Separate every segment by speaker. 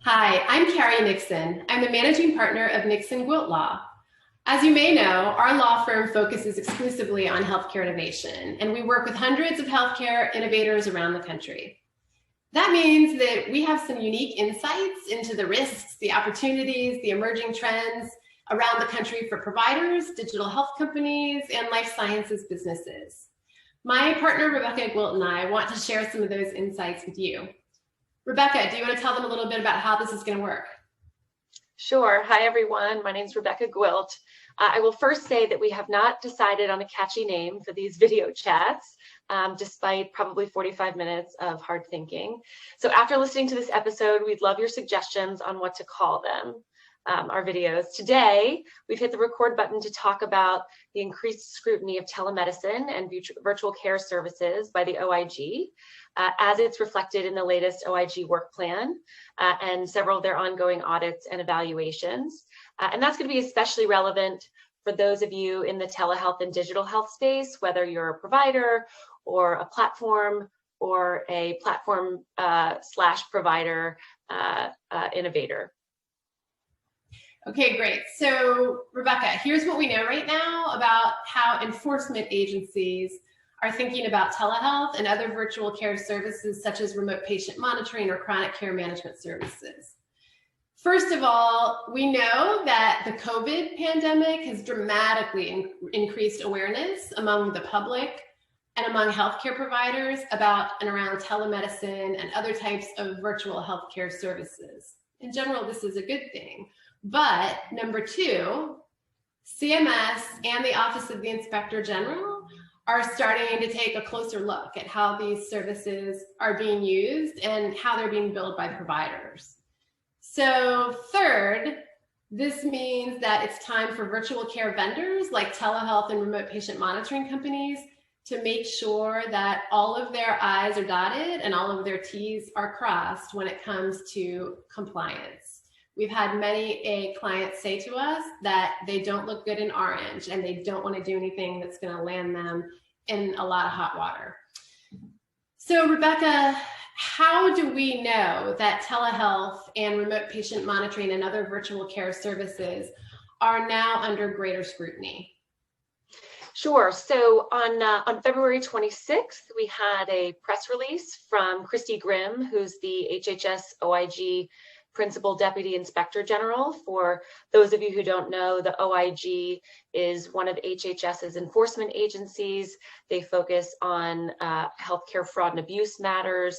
Speaker 1: Hi, I'm Carrie Nixon. I'm the managing partner of Nixon Gwilt Law. As you may know, our law firm focuses exclusively on healthcare innovation, and we work with hundreds of healthcare innovators around the country. That means that we have some unique insights into the risks, the opportunities, the emerging trends around the country for providers, digital health companies, and life sciences businesses. My partner, Rebecca Gwilt, and I want to share some of those insights with you. Rebecca, do you want to tell them a little bit about how this is going to work?
Speaker 2: Sure. Hi, everyone. My name is Rebecca Gwilt. I will first say that we have not decided on a catchy name for these video chats, despite probably 45 minutes of hard thinking. So after listening to this episode, we'd love your suggestions on what to call them, our videos. Today, we've hit the record button to talk about the increased scrutiny of telemedicine and virtual care services by the OIG. As it's reflected in the latest OIG Work Plan and several of their ongoing audits and evaluations. And that's going to be especially relevant for those of you in the telehealth and digital health space, whether you're a provider or a platform or a platform slash provider innovator.
Speaker 1: Okay, great. So Rebecca, here's what we know right now about how enforcement agencies are thinking about telehealth and other virtual care services such as remote patient monitoring or chronic care management services. First of all, we know that the COVID pandemic has dramatically increased awareness among the public and among healthcare providers about and around telemedicine and other types of virtual healthcare services. In general, this is a good thing. But number two, CMS and the Office of the Inspector General are starting to take a closer look at how these services are being used and how they're being billed by providers. So third, this means that it's time for virtual care vendors like telehealth and remote patient monitoring companies to make sure that all of their I's are dotted and all of their T's are crossed when it comes to compliance. We've had many clients say to us that they don't look good in orange and they don't want to do anything that's going to land them in a lot of hot water. So Rebecca, how do we know that telehealth and remote patient monitoring and other virtual care services are now under greater scrutiny?
Speaker 2: Sure. So on February 26th, we had a press release from Christy Grimm, who's the HHS OIG Principal Deputy Inspector General. For those of you who don't know, the OIG is one of HHS's enforcement agencies. They focus on healthcare fraud and abuse matters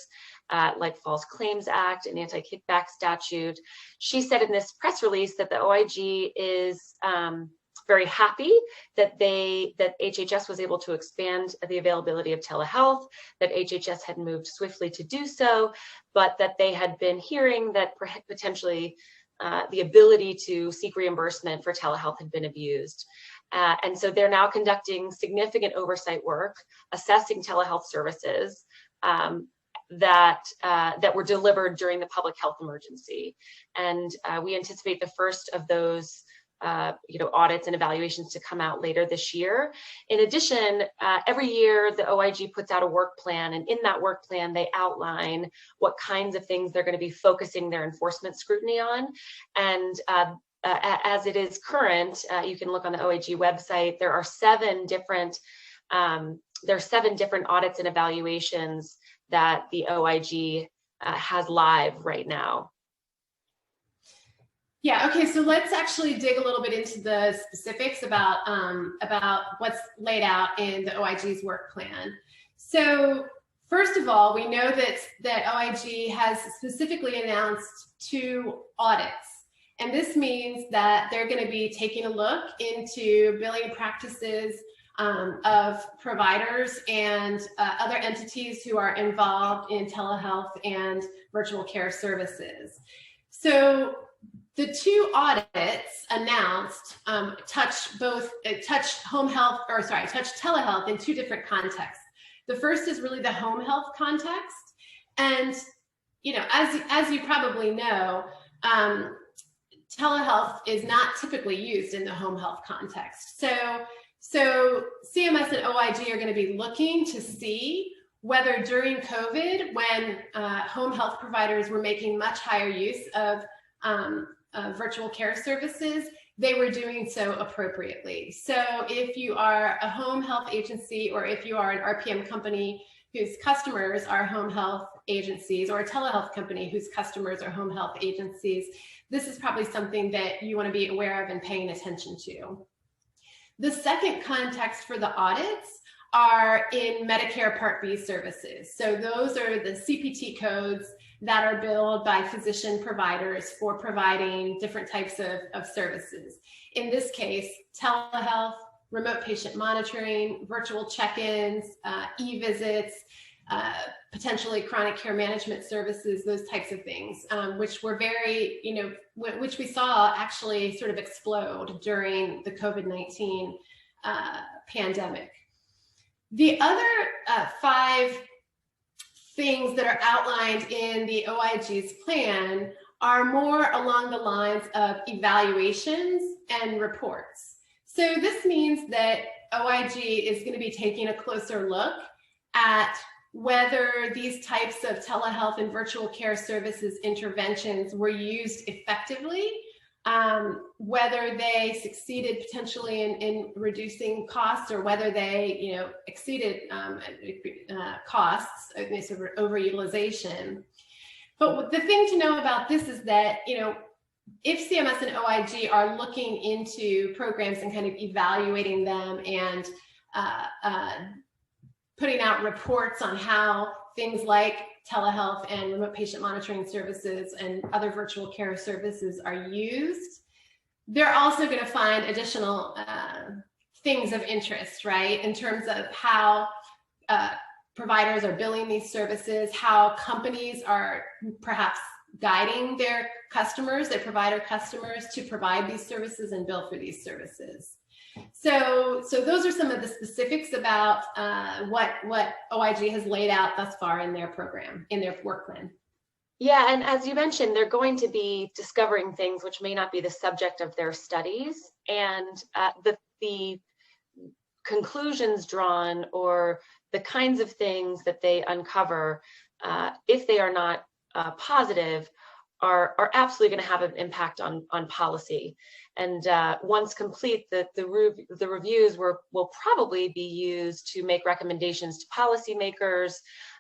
Speaker 2: like False Claims Act and Anti-Kickback Statute. She said in this press release that the OIG is very happy that HHS was able to expand the availability of telehealth, that HHS had moved swiftly to do so, but that they had been hearing that potentially the ability to seek reimbursement for telehealth had been abused. And so they're now conducting significant oversight work, assessing telehealth services that were delivered during the public health emergency. And we anticipate the first of those audits and evaluations to come out later this year. In addition, every year the OIG puts out a work plan, and in that work plan they outline what kinds of things they're going to be focusing their enforcement scrutiny on. And as it is current, you can look on the OIG website. There are seven different audits and evaluations that the OIG has live right now.
Speaker 1: Yeah, okay, so let's actually dig a little bit into the specifics about what's laid out in the OIG's work plan. So first of all, we know that OIG has specifically announced 2 audits. And this means that they're going to be taking a look into billing practices of providers and other entities who are involved in telehealth and virtual care services. So the 2 audits announced touch telehealth in 2 different contexts. The first is really the home health context, and as you probably know, telehealth is not typically used in the home health context. So CMS and OIG are going to be looking to see whether during COVID, when home health providers were making much higher use of virtual care services, they were doing so appropriately. So if you are a home health agency, or if you are an RPM company whose customers are home health agencies, or a telehealth company whose customers are home health agencies, this is probably something that you want to be aware of and paying attention to. The second context for the audits are in Medicare Part B services. So those are the CPT codes that are billed by physician providers for providing different types of services. In this case, telehealth, remote patient monitoring, virtual check-ins, evisits, potentially chronic care management services, those types of things, which were very, which we saw actually sort of explode during the COVID-19 pandemic. The other 5 things that are outlined in the OIG's plan are more along the lines of evaluations and reports. So this means that OIG is going to be taking a closer look at whether these types of telehealth and virtual care services interventions were used effectively, whether they succeeded potentially in reducing costs, or whether they exceeded costs, sort of overutilization. But the thing to know about this is that if CMS and OIG are looking into programs and kind of evaluating them and putting out reports on how things like telehealth and remote patient monitoring services and other virtual care services are used, they're also going to find additional things of interest, right? In terms of how providers are billing these services, how companies are perhaps guiding their customers, their provider customers, to provide these services and bill for these services. So those are some of the specifics about what OIG has laid out thus far in their program, in their work plan.
Speaker 2: Yeah, and as you mentioned, they're going to be discovering things which may not be the subject of their studies, and the conclusions drawn, or the kinds of things that they uncover, if they are not positive, are absolutely going to have an impact on policy. And once complete, the reviews will probably be used to make recommendations to policymakers.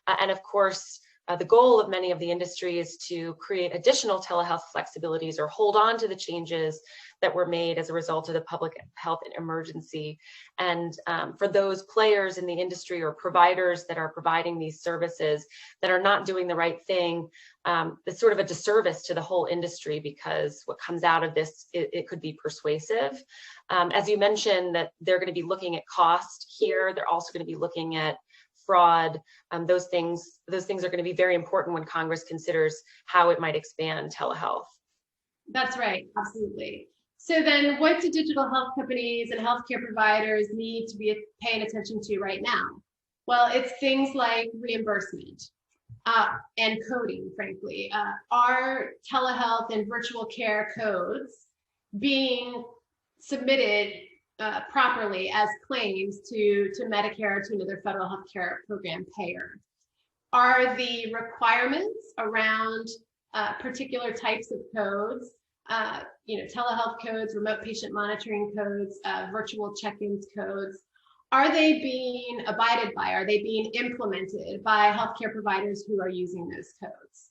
Speaker 2: And of course, the goal of many of the industry is to create additional telehealth flexibilities, or hold on to the changes that were made as a result of the public health emergency. And for those players in the industry, or providers that are providing these services that are not doing the right thing, it's sort of a disservice to the whole industry, because what comes out of this, it could be persuasive. As you mentioned, that they're going to be looking at cost here. They're also going to be looking at fraud. Those things are going to be very important when Congress considers how it might expand telehealth.
Speaker 1: That's right, absolutely. So then what do digital health companies and healthcare providers need to be paying attention to right now? Well, it's things like reimbursement and coding, frankly. Are telehealth and virtual care codes being submitted properly as claims to Medicare or to another federal healthcare program payer? Are the requirements around particular types of codes, telehealth codes, remote patient monitoring codes, virtual check-ins codes, are they being abided by? Are they being implemented by healthcare providers who are using those codes?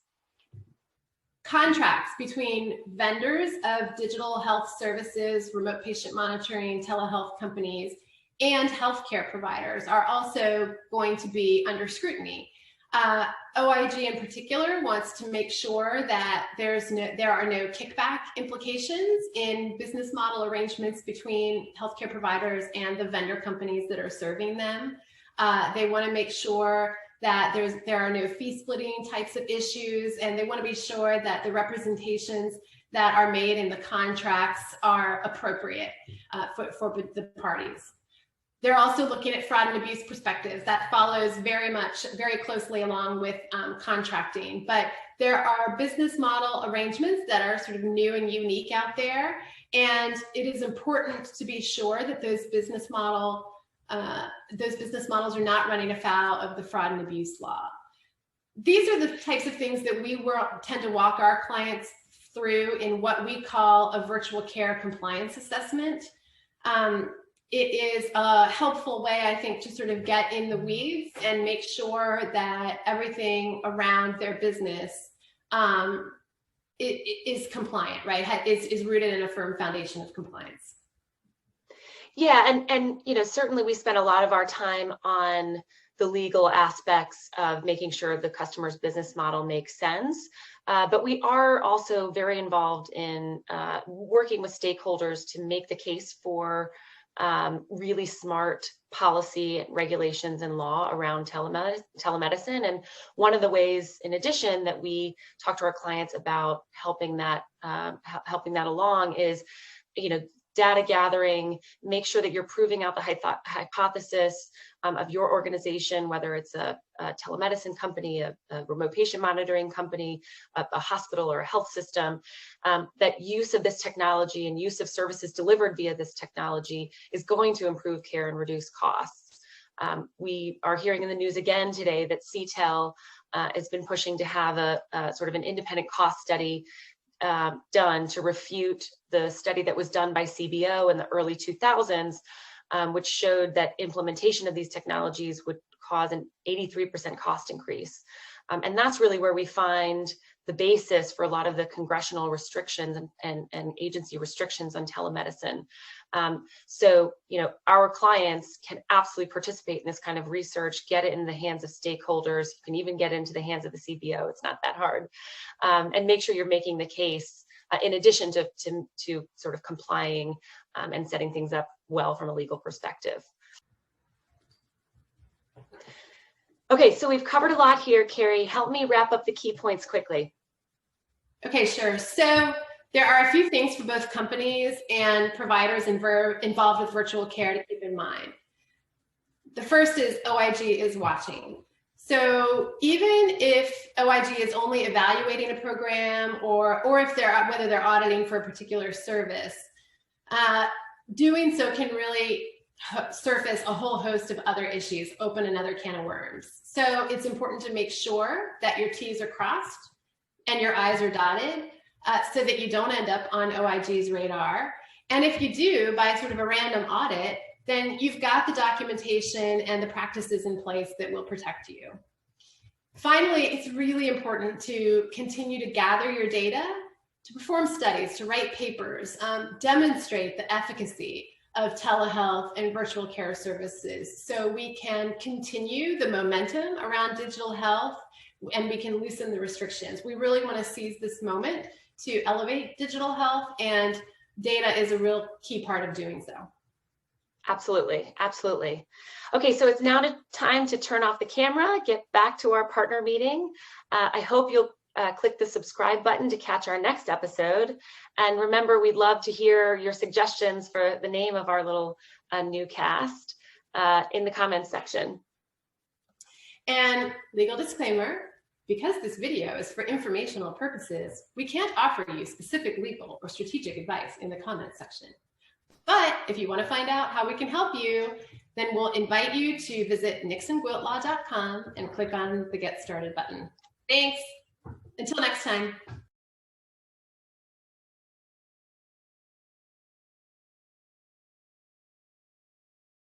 Speaker 1: Contracts between vendors of digital health services, remote patient monitoring, telehealth companies, and healthcare providers are also going to be under scrutiny. OIG in particular wants to make sure that there are no kickback implications in business model arrangements between healthcare providers and the vendor companies that are serving them. They want to make sure that there are no fee splitting types of issues, and they want to be sure that the representations that are made in the contracts are appropriate for the parties. They're also looking at fraud and abuse perspectives. That follows very closely along with contracting. But there are business model arrangements that are sort of new and unique out there. And it is important to be sure that those business model those business models are not running afoul of the fraud and abuse law. These are the types of things that we tend to walk our clients through in what we call a virtual care compliance assessment. It is a helpful way, I think, to sort of get in the weeds and make sure that everything around their business is compliant, right? Is rooted in a firm foundation of compliance.
Speaker 2: Yeah, and you know, certainly we spend a lot of our time on the legal aspects of making sure the customer's business model makes sense. But we are also very involved in working with stakeholders to make the case for really smart policy, regulations, and law around telemedicine. And one of the ways, in addition, that we talk to our clients about helping that along is, you know, data gathering, make sure that you're proving out the hypothesis of your organization, whether it's a telemedicine company, a remote patient monitoring company, a hospital or a health system, that use of this technology and use of services delivered via this technology is going to improve care and reduce costs. We are hearing in the news again today that CTeL has been pushing to have a sort of an independent cost study done to refute the study that was done by CBO in the early 2000s, which showed that implementation of these technologies would cause an 83% cost increase. And that's really where we find the basis for a lot of the congressional restrictions and agency restrictions on telemedicine. So, you know, our clients can absolutely participate in this kind of research, get it in the hands of stakeholders. You can even get into the hands of the CBO. It's not that hard. And make sure you're making the case in addition to sort of complying and setting things up well from a legal perspective. Okay, so we've covered a lot here, Carrie. Help me wrap up the key points quickly.
Speaker 1: Okay, sure. So there are a few things for both companies and providers involved with virtual care to keep in mind. The first is OIG is watching. So even if OIG is only evaluating a program or if whether they're auditing for a particular service, doing so can really surface a whole host of other issues, open another can of worms. So it's important to make sure that your T's are crossed and your I's are dotted so that you don't end up on OIG's radar. And if you do, by sort of a random audit, then you've got the documentation and the practices in place that will protect you. Finally, it's really important to continue to gather your data, to perform studies, to write papers, demonstrate the efficacy of telehealth and virtual care services so we can continue the momentum around digital health and we can loosen the restrictions. We really want to seize this moment to elevate digital health, and data is a real key part of doing so.
Speaker 2: Absolutely, absolutely. Okay, so it's now time to turn off the camera, get back to our partner meeting. I hope you'll click the subscribe button to catch our next episode. And remember, we'd love to hear your suggestions for the name of our little new cast in the comments section.
Speaker 1: And legal disclaimer, because this video is for informational purposes, we can't offer you specific legal or strategic advice in the comments section. But if you want to find out how we can help you, then we'll invite you to visit nixongwiltlaw.com and click on the Get Started button. Thanks. Until next time.